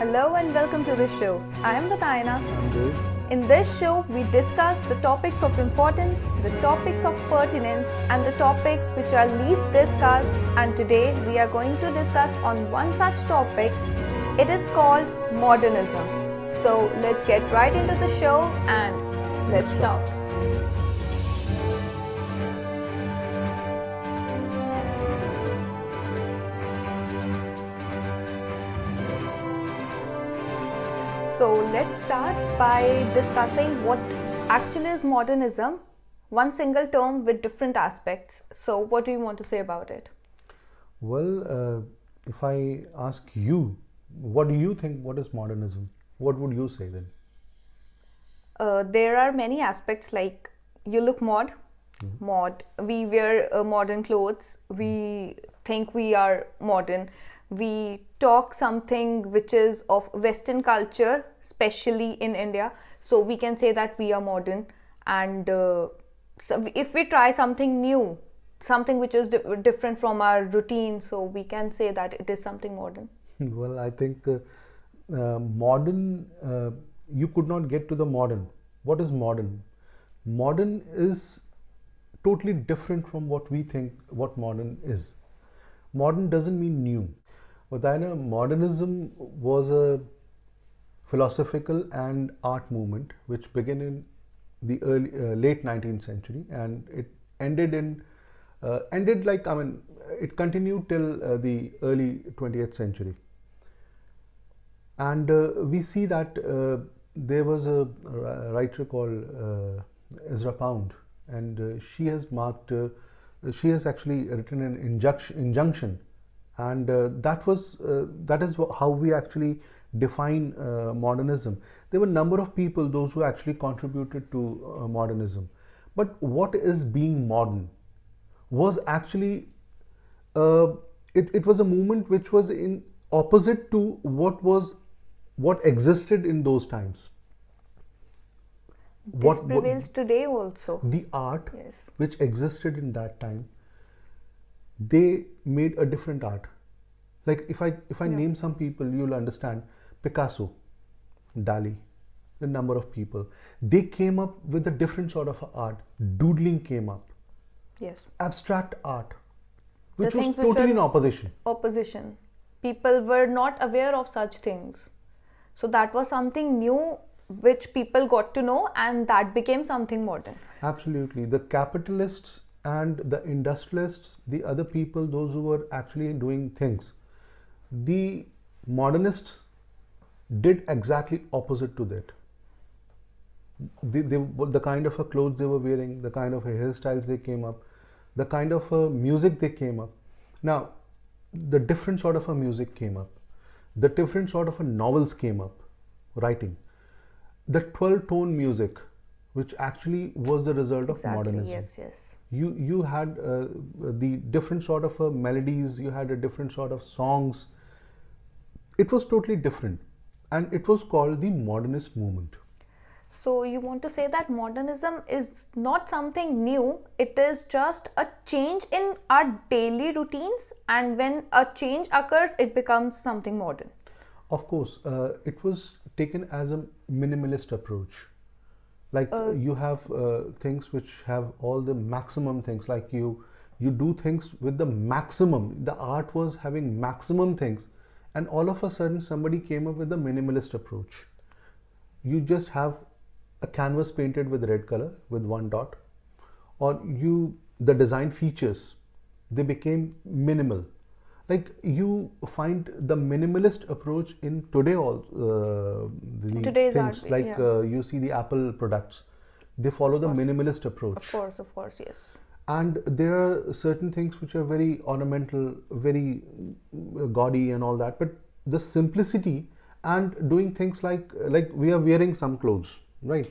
Hello and welcome to the show. I am Gatayana. I'm Dave. In this show, we discuss the topics of importance, the topics of pertinence, and the topics which are least discussed. And today, we are going to discuss on one such topic. It is called modernism. So let's get right into the show and let's talk. So let's start by discussing what actually is modernism, one single term with different aspects. So what do you want to say about it? Well, if I ask you, what do you think? What is modernism? What would you say then? There are many aspects like you look mod, we wear modern clothes, we think we are modern, we talk something which is of Western culture, especially in India, so we can say that we are modern. And so if we try something new, something which is different from our routine, so we can say that it is something modern. Well, I think modern, you could not get to the modern. What is modern? Modern is totally different from what we think what modern is. Modern doesn't mean new. But I know modernism was a philosophical and art movement which began in the late 19th century, and it ended it continued till the early 20th century. And we see that there was a writer called Ezra Pound, and she has actually written an injunction, and that is how we actually define modernism. There were a number of people, those who actually contributed to modernism. But what is being modern was actually it was a movement which was in opposite to what existed in those times. This prevails today also. The art Yes. which existed in that time, they made a different art. Like if I name some people, you'll understand. Picasso, Dali, a number of people. They came up with a different sort of art. Doodling came up. Yes. Abstract art, which The was things which totally were in opposition. Opposition. People were not aware of such things. So that was something new which people got to know, and that became something modern. Absolutely. The capitalists and the industrialists, the other people, those who were actually doing things, the modernists did exactly opposite to that. The kind of clothes they were wearing, the kind of hairstyles they came up, the kind of music they came up. Now, the different sort of music came up, the different sort of novels came up, writing. The 12-tone music, which actually was the result of modernism. Yes. You had the different sort of melodies, you had a different sort of songs. It was totally different, and it was called the modernist movement. So you want to say that modernism is not something new, it is just a change in our daily routines, and when a change occurs, it becomes something modern. Of course, it was taken as a minimalist approach. Like you have things which have all the maximum things, like you do things with the maximum. The art was having maximum things, and all of a sudden somebody came up with a minimalist approach. You just have a canvas painted with red color with one dot, or the design features, they became minimal. Like you find the minimalist approach in today also, the Today's things art, like yeah. you see the Apple products, they follow the minimalist approach. Of course, yes. And there are certain things which are very ornamental, very gaudy and all that, but the simplicity and doing things like we are wearing some clothes, right?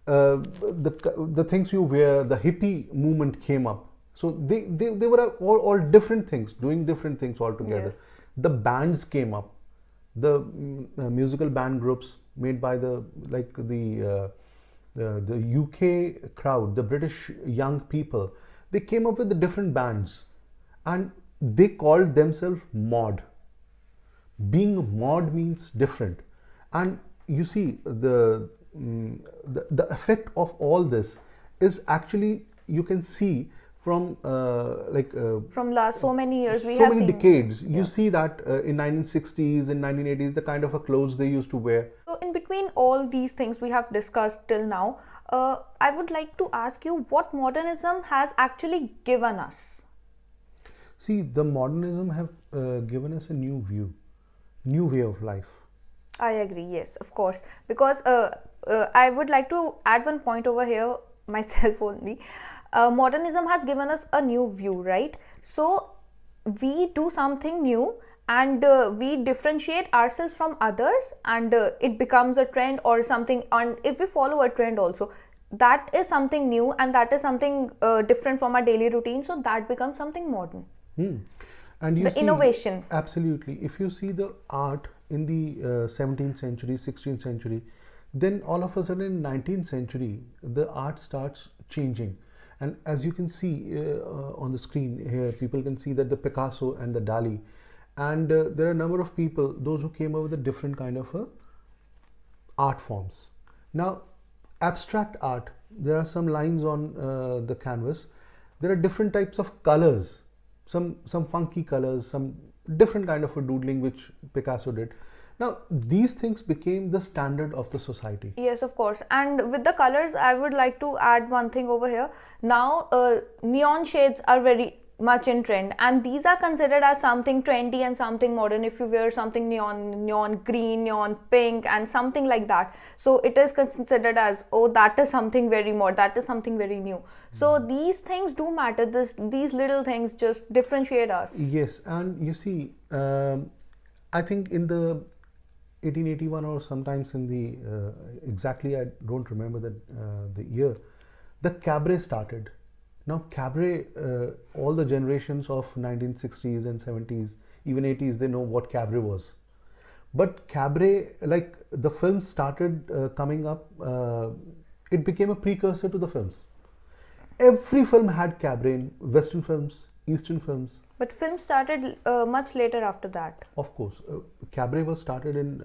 The things you wear, the hippie movement came up. So they were all different things, doing different things altogether. Yes. The bands came up, the musical band groups made by the UK crowd, the British young people. They came up with the different bands, and they called themselves mod. being mod means different. And you see the effect of all this is actually, you can see from From last so many years, we so have many seen. decades. You see that in 1960s and 1980s, the kind of a clothes they used to wear. So, in between all these things we have discussed till now, I would like to ask you what modernism has actually given us. See, the modernism have given us a new view, new way of life. I agree, yes, of course. Because I would like to add one point over here, myself only. Modernism has given us a new view, right? So, we do something new and we differentiate ourselves from others, and it becomes a trend or something. And if we follow a trend, also, that is something new and that is something different from our daily routine, so that becomes something modern. And you The see, innovation. absolutely, if you see the art in the 17th century, 16th century, then all of a sudden in 19th century the art starts changing. And as you can see on the screen here, people can see that the Picasso and the Dali, and there are a number of people, those who came up with a different kind of art forms. Now, abstract art, there are some lines on the canvas. There are different types of colors, some funky colors, some different kind of a doodling which Picasso did. Now, these things became the standard of the society. Yes, of course. And with the colors, I would like to add one thing over here. Now, neon shades are very much in trend, and these are considered as something trendy and something modern. If you wear something neon green, neon pink, and something like that, so it is considered as, oh, that is something very modern, that is something very new. So these things do matter. These little things just differentiate us. Yes, and you see, I think in the 1881 or sometimes in the exactly, I don't remember the year, the cabaret started. Now, cabaret, all the generations of 1960s and 70s, even 80s, they know what cabaret was. But cabaret, like the films started coming up, it became a precursor to the films. Every film had cabaret in Western films, Eastern films. But film started much later after that. Of course, cabaret was started in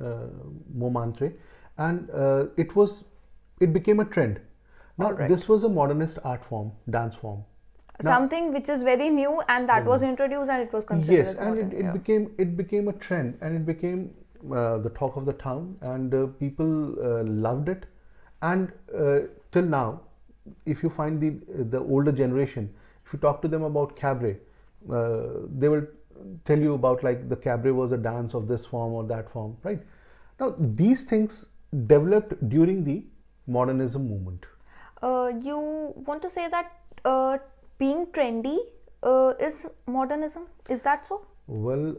Montmartre, and it became a trend. Now, Alright. this was a modernist art form, dance form. Now, Something which is very new, and that was introduced, and it was considered yes, as and modern. it became a trend, and it became the talk of the town, and people loved it. And till now, if you find the older generation, if you talk to them about cabaret, they will tell you about, like, the cabaret was a dance of this form or that form, right? Now, these things developed during the modernism movement. You want to say that being trendy is modernism? Is that so? Well,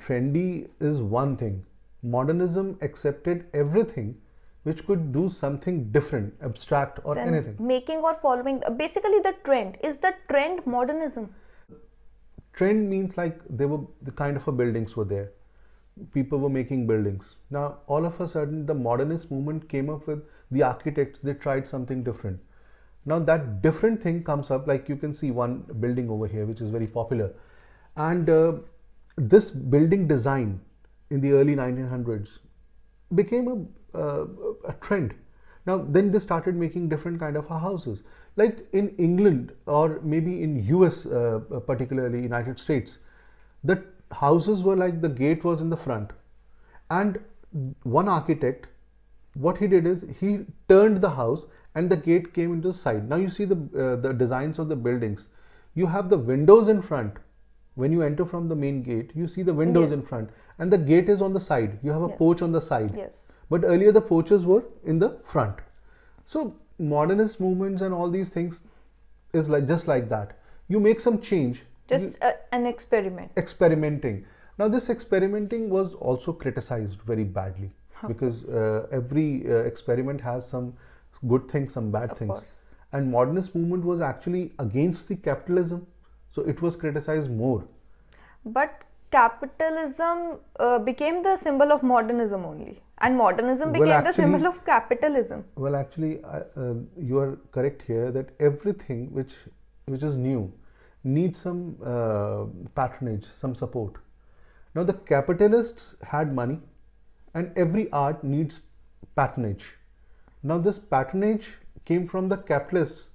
trendy is one thing. Modernism accepted everything which could do something different, abstract or Then anything. making or following, basically the trend. Is the trend modernism? Trend means, like, there were the kind of buildings were there. People were making buildings. Now, all of a sudden, the modernist movement came up with the architects. They tried something different. Now, that different thing comes up, like you can see one building over here, which is very popular. And this building design in the early 1900s became a trend. Now, then they started making different kind of houses. Like in England, or maybe in US, particularly United States, the houses were like, the gate was in the front, and one architect, what he did is he turned the house and the gate came into the side. Now you see the designs of the buildings. You have the windows in front. When you enter from the main gate, you see the windows Yes. in front, and the gate is on the side. You have a Yes. porch on the side. Yes. But earlier the porches were in the front. So modernist movements and all these things is like just like that. You make some change. Just an experiment. Experimenting. Now, this experimenting was also criticized very badly, because every experiment has some good things, some bad things. course. And modernist movement was actually against the capitalism, so it was criticized more. But capitalism became the symbol of modernism only, and modernism Well, became the actually- symbol of capitalism. Well, actually, you are correct here that everything which is new needs some patronage, some support. Now the capitalists had money, and every art needs patronage. Now this patronage came from the capitalists,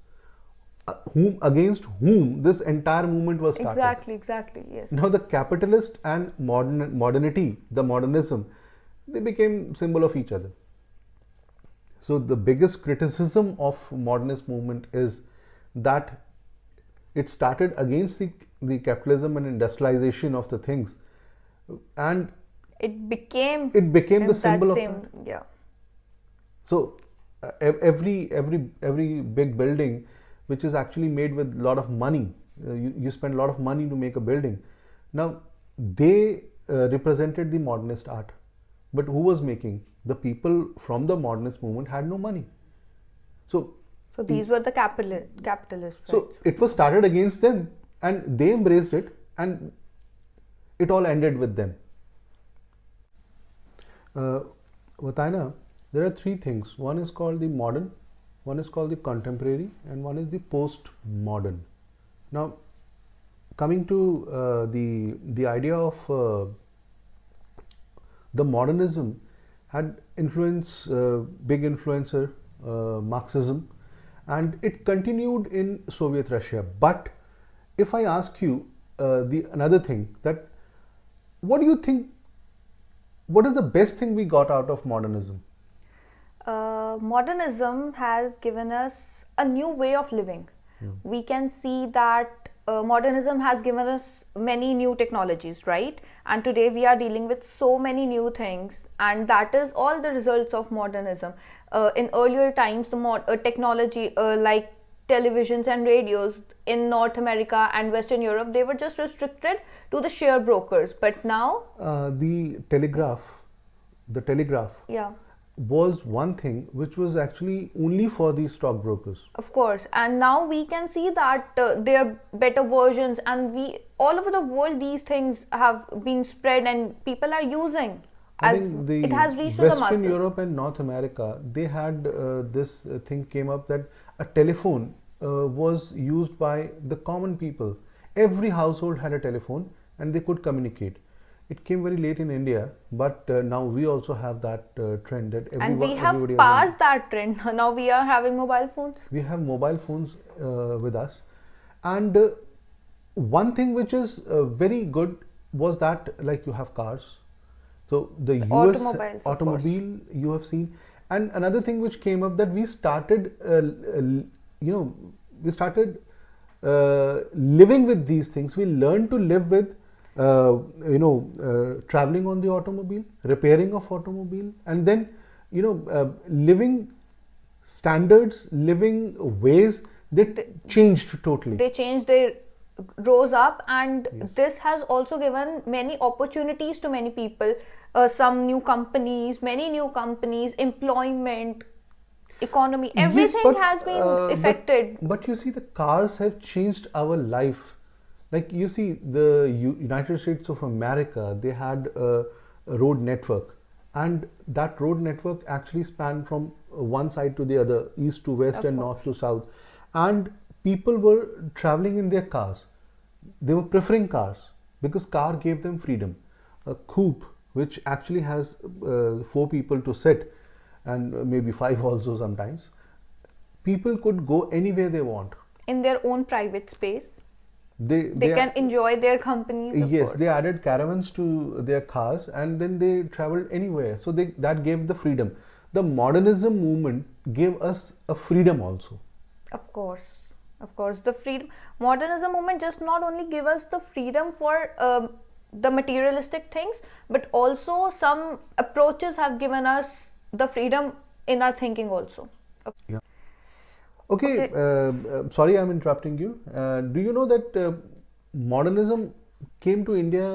whom against whom this entire movement was started. Exactly, yes. Now the capitalist and modernity, the modernism, they became symbol of each other. So the biggest criticism of modernist movement is that it started against the capitalism and industrialization of the things, and It became the that symbol of same, that. yeah. So every big building which is actually made with a lot of money, you spend a lot of money to make a building. Now they represented the modernist art, but who was making? The people from the modernist movement had no money. So these were the capitalists, so right? it was started against them, and they embraced it, and it all ended with them. Vataina, there are three things. One is called the modern, one is called the contemporary, and one is the post-modern. Now, coming to the idea of the modernism had influence, big influencer, Marxism, and it continued in Soviet Russia. But if I ask you another thing, that what do you think? What is the best thing we got out of modernism? Modernism has given us a new way of living. We can see that modernism has given us many new technologies, right? And today we are dealing with so many new things, and that is all the results of modernism. In earlier times, the technology like televisions and radios in North America and Western Europe, they were just restricted to the share brokers. But now, the telegraph yeah, was one thing which was actually only for the stockbrokers. of course, and now we can see that there are better versions, and we all over the world these things have been spread and people are using. I As think the it has reached to the Western masses. Europe and North America, they had this thing came up that a telephone was used by the common people. Every household had a telephone and they could communicate. It came very late in India, but now we also have that trend that And we have everybody has passed that trend. Now we are having mobile phones. we have mobile phones with us, and one thing which is very good was that, like, you have cars, so the US Automobiles, of automobile you have seen. And another thing which came up, that we started we started living with these things. We learned to live with traveling on the automobile, repairing of automobile, and then living standards, living ways that changed totally. They changed, they rose up, and Yes. this has also given many opportunities to many people. Some new companies, many new companies, employment, economy, Yes, everything but, has been but- affected. But you see, the cars have changed our life. Like, you see, the United States of America, they had a road network, and that road network actually spanned from one side to the other, east to west Of and course. north to south, and people were traveling in their cars. They were preferring cars because car gave them freedom. A coupe, which actually has 4 people to sit, and maybe 5 also sometimes, people could go anywhere they want. In their own private space, They they can enjoy their companies, of yes, course. they added caravans to their cars, and then they traveled anywhere. So that gave the freedom. The modernism movement gave us a freedom also. Of course, the freedom. Modernism movement just not only give us the freedom for the materialistic things, but also some approaches have given us the freedom in our thinking also. Yeah. Okay, Okay. sorry, I'm interrupting you. Do you know that modernism came to India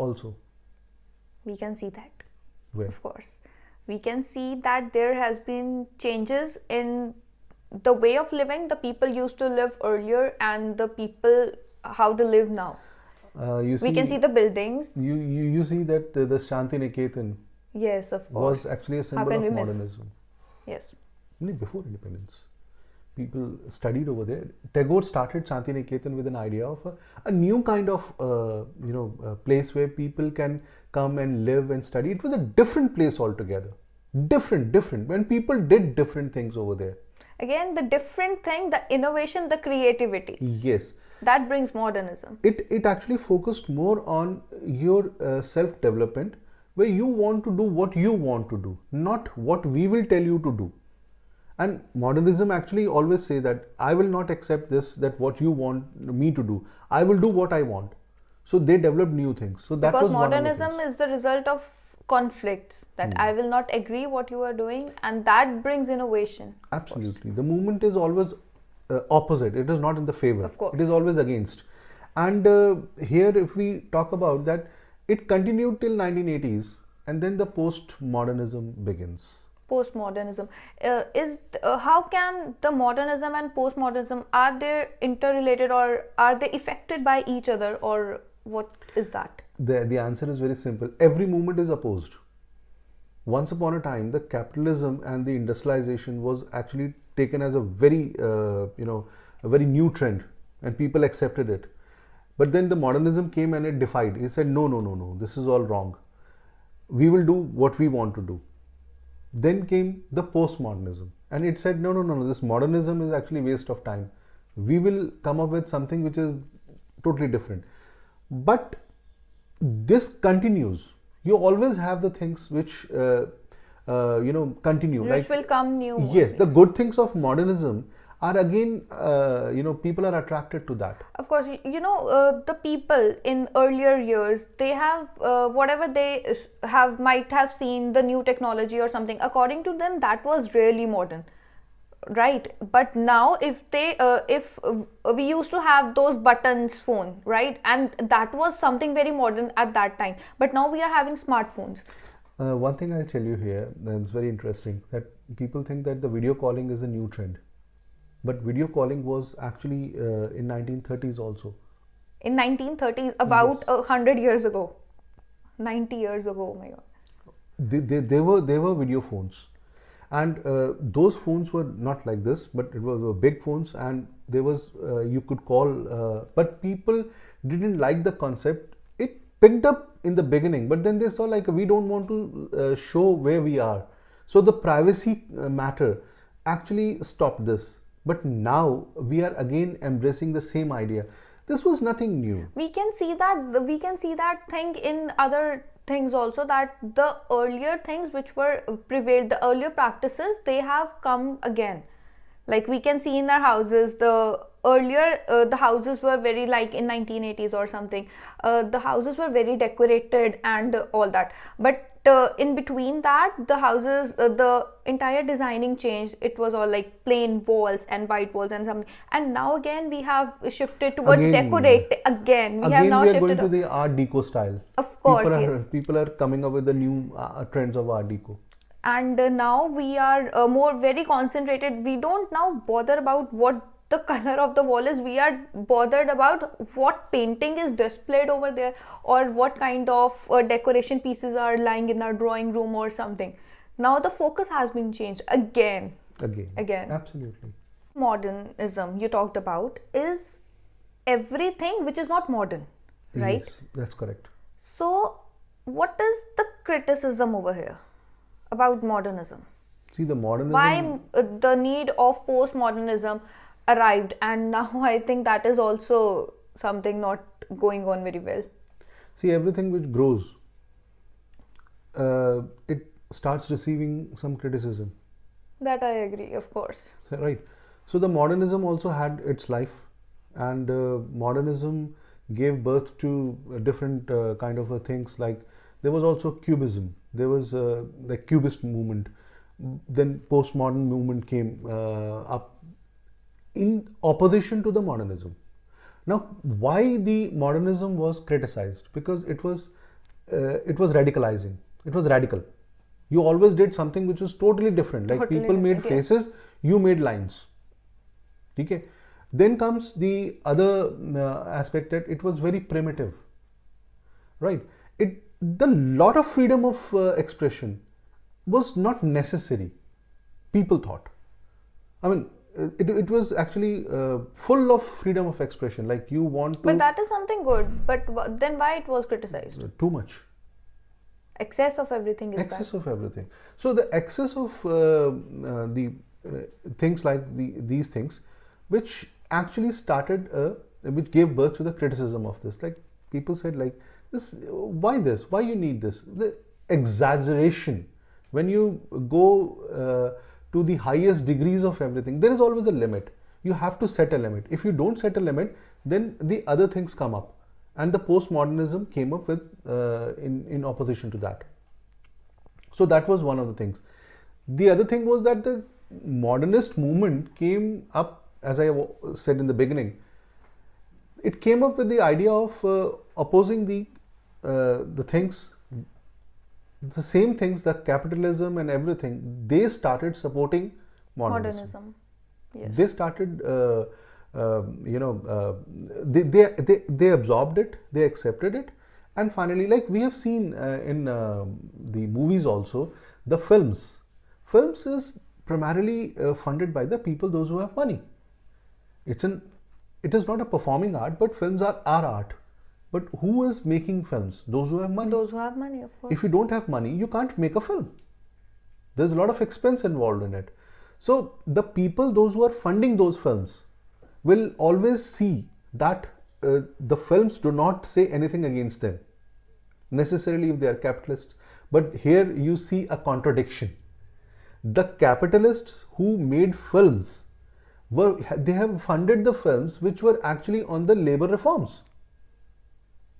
also? We can see that. Where? Of course, we can see that there has been changes in the way of living the people used to live earlier and the people how they live now. You see, We can see the buildings. you see that the Shanti Niketan Yes, of course. was actually a How symbol can of we miss? modernism. Yes. Only before independence. people studied over there. Tagore started Shantiniketan with an idea of a new kind of place where people can come and live and study. It was a different place altogether. Different. When people did different things over there. Again, the different thing, the innovation, the creativity. Yes. That brings modernism. It actually focused more on your self-development, where you want to do what you want to do, not what we will tell you to do. And modernism actually always say that I will not accept this, that what you want me to do. I will do what I want. So they developed new things. So that because was modernism one of the is the result of conflicts, that I will not agree what you are doing, and that brings innovation. Absolutely. The movement is always opposite. It is not in the favor. Of course. It is always against. And here if we talk about that, it continued till 1980s, and then the post-modernism begins. Postmodernism how can the modernism and postmodernism, are they interrelated, or are they affected by each other, or what is that? The answer is very simple. Every movement is opposed. Once upon a time, the capitalism and the industrialization was actually taken as a very a very new trend, and people accepted it. But then the modernism came and it defied. It said no, this is all wrong. We will do what we want to do. Then came the postmodernism, and it said no, this modernism is actually waste of time. We will come up with something which is totally different. But this continues. You always have the things which continue. Which will come new. Yes, the good things of modernism are again, people are attracted to that. Of course, the people in earlier years, they have whatever they might have seen, the new technology or something. According to them, that was really modern, right? But now, if we used to have those buttons phone, right, and that was something very modern at that time. But now we are having smartphones. One thing I'll tell you here that's very interesting, that people think that the video calling is a new trend. But video calling was actually in 1930s also. In 1930s, about 100 years ago, 90 years ago, oh my God. They were video phones, and those phones were not like this, but it were big phones, and there was you could call, but people didn't like the concept. It picked up in the beginning, but then they saw like we don't want to show where we are, so the privacy matter actually stopped this. But now we are again embracing the same idea. This was nothing new. We can see that thing in other things also, that the earlier things which were prevailed, the earlier practices, they have come again. Like we can see in our houses, the earlier the houses were very, like in 1980s or something, the houses were very decorated and all that. But in between that, the houses, the entire designing changed. It was all like plain walls and white walls and something. And now again we have shifted towards decorate again. We have now we are shifted going to the Art Deco style. Of course, people are coming up with the new trends of Art Deco. And now we are more very concentrated. We don't now bother about what the color of the wall is. We are bothered about what painting is displayed over there, or what kind of decoration pieces are lying in our drawing room or something. Now the focus has been changed again. Absolutely. Modernism you talked about is everything which is not modern, right? Yes, that's correct. So what is the criticism over here about modernism? See, the modernism... Why the need of postmodernism arrived, and now I think that is also something not going on very well. See, everything which grows, it starts receiving some criticism. That I agree, of course. Right. So the modernism also had its life, and modernism gave birth to different kind of things. Like there was also Cubism. There was the Cubist movement. Then postmodern movement came up in opposition to the modernism. Now, why the modernism was criticized? Because it was radicalizing. It was radical. You always did something which was totally different. Like Totally people made different, yes. faces, you made lines. Okay. Then comes the other aspect, that it was very primitive. Right. The lot of freedom of expression was not necessary, people thought. I mean, it was actually full of freedom of expression. Like you want to But that is something good. But then why it was criticized? too much. Excess of everything is Excess bad. of everything. So the excess of the things like these things, which actually started, which gave birth to the criticism of this. Like people said, like this, why this? Why you need this? The exaggeration. When you go to the highest degrees of everything, there is always a limit. You have to set a limit. If you don't set a limit, then the other things come up. And the postmodernism came up with in opposition to that. So that was one of the things. The other thing was that the modernist movement came up, as I said in the beginning, it came up with the idea of opposing the things, the same things, that capitalism and everything. They started supporting modernism. Yes. They started, they absorbed it, they accepted it, and finally, like we have seen in the movies also, the films. Films is primarily funded by the people, those who have money. It is not a performing art, but films are art. But who is making films? Those who have money. Those who have money, of course. If you don't have money, you can't make a film. There's a lot of expense involved in it. So the people, those who are funding those films, will always see that the films do not say anything against them, necessarily if they are capitalists. But here you see a contradiction. The capitalists who made films, they have funded the films which were actually on the labor reforms,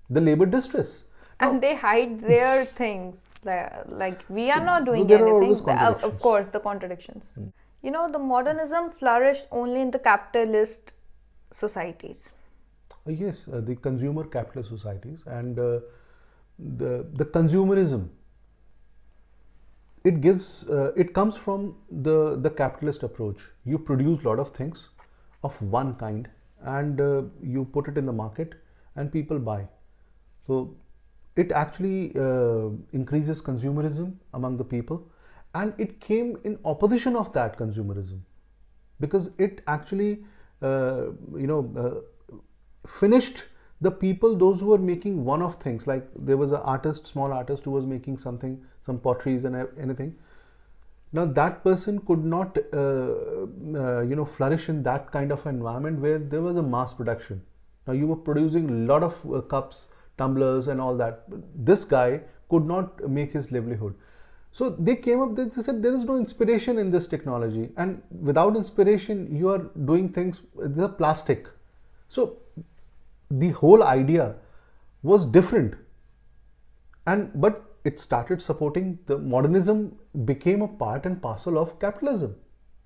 the labor distress. And they hide their things. Like we are not doing there are always anything. contradictions. Of course, the contradictions. You know, the modernism flourished only in the capitalist societies. Yes, the consumer capitalist societies, and the consumerism. It comes from the capitalist approach. You produce a lot of things of one kind, and you put it in the market, and people buy. So it actually increases consumerism among the people, and it came in opposition of that consumerism, because it actually finished the people, those who were making one-off things. Like there was an artist, small artist, who was making something, some potteries and anything. Now that person could not flourish in that kind of environment where there was a mass production. Now you were producing a lot of cups, tumblers and all that. This guy could not make his livelihood. So they came up, they said there is no inspiration in this technology, and without inspiration you are doing things, the plastic. So the whole idea was different, but it started supporting the modernism, became a part and parcel of capitalism.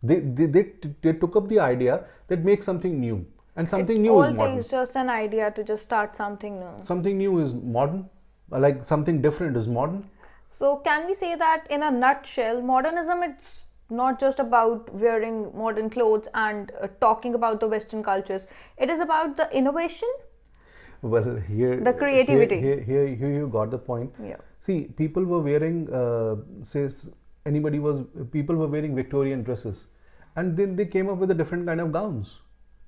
They took up the idea that make something new, and something new is modern. All takes just an idea to just start something new. Something new is modern, like something different is modern. So can we say that in a nutshell, modernism, it's not just about wearing modern clothes and talking about the Western cultures. It is about the innovation. Well, here the creativity. Here you got the point. Yeah. See, people were wearing, people were wearing Victorian dresses, and then they came up with a different kind of gowns.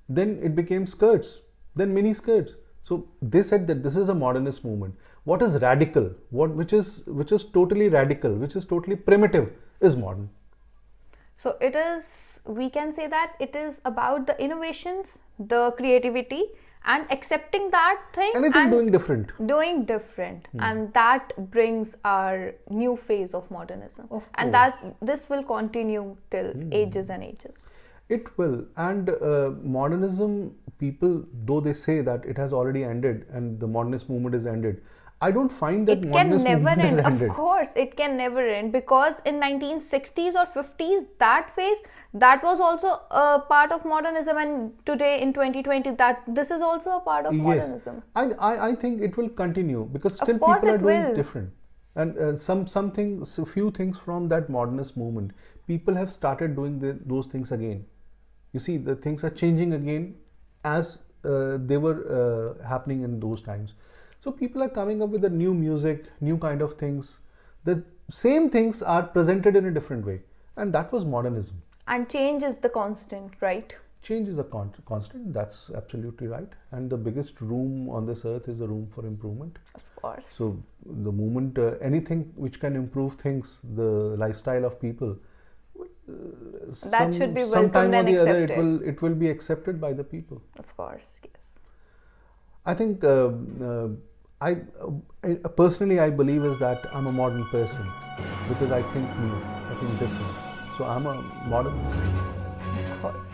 Then it became skirts, then mini skirts. So they said that this is a modernist movement. What is radical? Which is totally radical, which is totally primitive, is modern. So it is, we can say that it is about the innovations, the creativity, and accepting that thing. Anything and doing different. Doing different. And that brings our new phase of modernism. And this will continue till ages and ages. It will. And modernism, people, though they say that it has already ended and the modernist movement is ended, I don't find that modernist movement has ended. Of course, it can never end, because in 1960s or 50s, that phase, that was also a part of modernism, and today in 2020, that this is also a part of modernism. I think it will continue, because still Of course people are it doing will. different. And few things from that modernist movement, people have started doing those things again. You see, the things are changing again as they were happening in those times. So people are coming up with a new music, new kind of things. The same things are presented in a different way, and that was modernism. And change is the constant, right? Change is a constant, that's absolutely right. And the biggest room on this earth is the room for improvement. Of course. So, the moment anything which can improve things, the lifestyle of people, that should be sometime welcomed or and the other, accepted. it will be accepted by the people. Of course, yes. I think I personally I believe is that I'm a modern person because I think new, I think different. So I'm a modernist. Of course.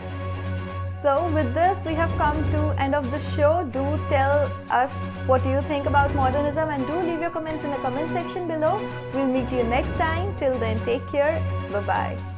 So with this, we have come to end of the show. Do tell us what you think about modernism and do leave your comments in the comment section below. We'll meet you next time. Till then, take care. Bye-bye.